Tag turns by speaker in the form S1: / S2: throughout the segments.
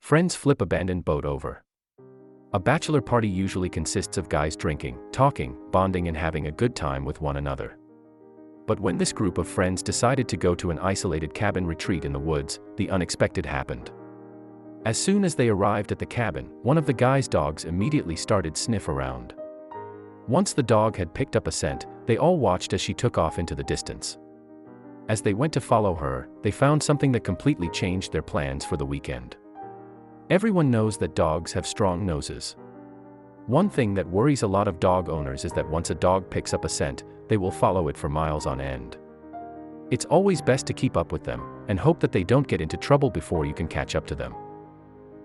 S1: Friends flip abandoned boat over. A bachelor party usually consists of guys drinking, talking, bonding and having a good time with one another. But when this group of friends decided to go to an isolated cabin retreat in the woods, the unexpected happened. As soon as they arrived at the cabin, one of the guys' dogs immediately started sniff around. Once the dog had picked up a scent, they all watched as she took off into the distance. As they went to follow her, they found something that completely changed their plans for the weekend. Everyone knows that dogs have strong noses. One thing that worries a lot of dog owners is that once a dog picks up a scent, they will follow it for miles on end. It's always best to keep up with them, and hope that they don't get into trouble before you can catch up to them.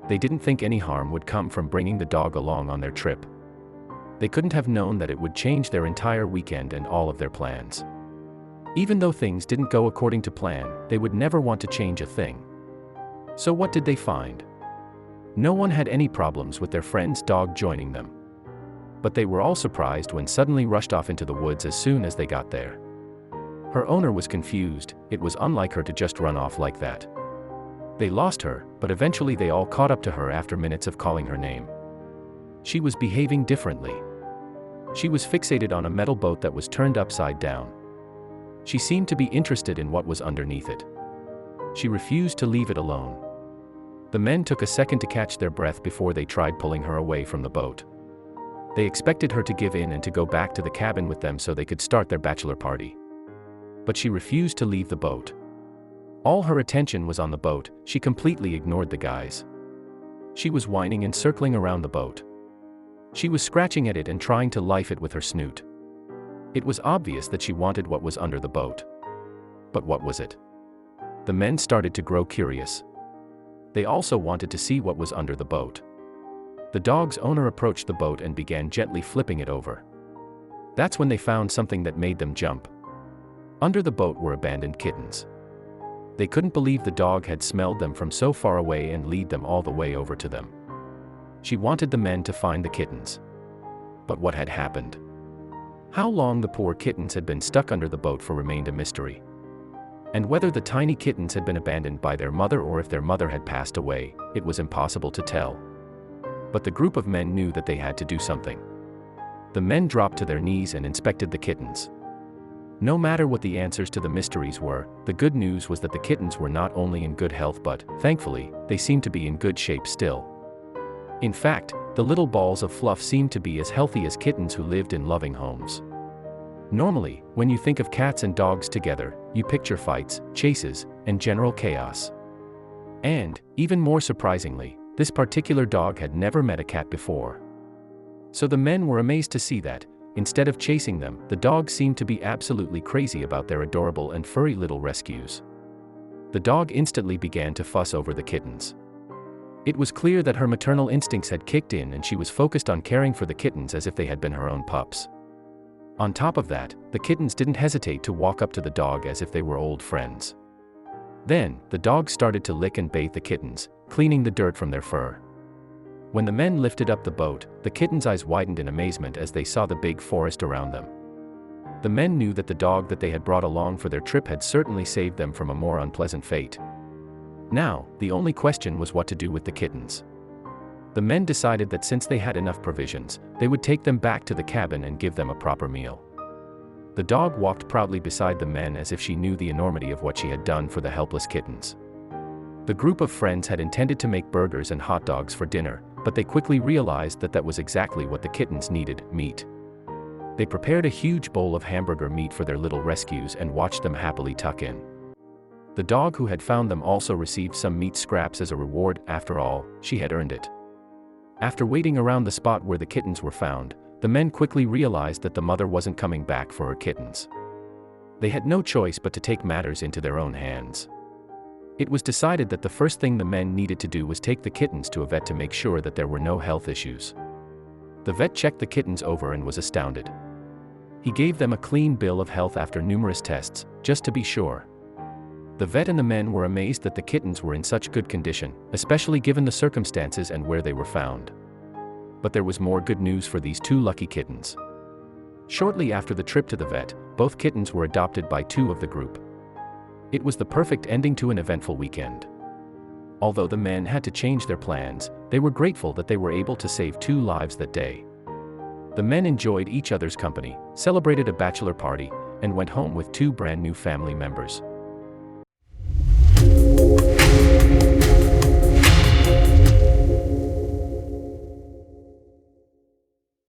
S1: They didn't think any harm would come from bringing the dog along on their trip. They couldn't have known that it would change their entire weekend and all of their plans. Even though things didn't go according to plan, they would never want to change a thing. So what did they find? No one had any problems with their friend's dog joining them. But they were all surprised when suddenly rushed off into the woods as soon as they got there. Her owner was confused. It was unlike her to just run off like that. They lost her, but eventually they all caught up to her after minutes of calling her name. She was behaving differently. She was fixated on a metal boat that was turned upside down. She seemed to be interested in what was underneath it. She refused to leave it alone. The men took a second to catch their breath before they tried pulling her away from the boat. They expected her to give in and to go back to the cabin with them so they could start their bachelor party. But she refused to leave the boat. All her attention was on the boat. She completely ignored the guys. She was whining and circling around the boat. She was scratching at it and trying to life it with her snoot. It was obvious that she wanted what was under the boat. But what was it? The men started to grow curious. They also wanted to see what was under the boat. The dog's owner approached the boat and began gently flipping it over. That's when they found something that made them jump. Under the boat were abandoned kittens. They couldn't believe the dog had smelled them from so far away and lead them all the way over to them. She wanted the men to find the kittens. But what had happened? How long the poor kittens had been stuck under the boat for remained a mystery. And whether the tiny kittens had been abandoned by their mother or if their mother had passed away, it was impossible to tell. But the group of men knew that they had to do something. The men dropped to their knees and inspected the kittens. No matter what the answers to the mysteries were, the good news was that the kittens were not only in good health but, thankfully, they seemed to be in good shape still. In fact, the little balls of fluff seemed to be as healthy as kittens who lived in loving homes. Normally, when you think of cats and dogs together, you picture fights, chases, and general chaos. And, even more surprisingly, this particular dog had never met a cat before. So the men were amazed to see that, instead of chasing them, the dogs seemed to be absolutely crazy about their adorable and furry little rescues. The dog instantly began to fuss over the kittens. It was clear that her maternal instincts had kicked in and she was focused on caring for the kittens as if they had been her own pups. On top of that, the kittens didn't hesitate to walk up to the dog as if they were old friends. Then, the dog started to lick and bathe the kittens, cleaning the dirt from their fur. When the men lifted up the boat, the kittens' eyes widened in amazement as they saw the big forest around them. The men knew that the dog that they had brought along for their trip had certainly saved them from a more unpleasant fate. Now, the only question was what to do with the kittens. The men decided that since they had enough provisions, they would take them back to the cabin and give them a proper meal. The dog walked proudly beside the men as if she knew the enormity of what she had done for the helpless kittens. The group of friends had intended to make burgers and hot dogs for dinner, but they quickly realized that that was exactly what the kittens needed: meat. They prepared a huge bowl of hamburger meat for their little rescues and watched them happily tuck in. The dog who had found them also received some meat scraps as a reward. After all, she had earned it. After waiting around the spot where the kittens were found, the men quickly realized that the mother wasn't coming back for her kittens. They had no choice but to take matters into their own hands. It was decided that the first thing the men needed to do was take the kittens to a vet to make sure that there were no health issues. The vet checked the kittens over and was astounded. He gave them a clean bill of health after numerous tests, just to be sure. The vet and the men were amazed that the kittens were in such good condition, especially given the circumstances and where they were found. But there was more good news for these two lucky kittens. Shortly after the trip to the vet, both kittens were adopted by two of the group. It was the perfect ending to an eventful weekend. Although the men had to change their plans, they were grateful that they were able to save 2 lives that day. The men enjoyed each other's company, celebrated a bachelor party, and went home with 2 brand new family members.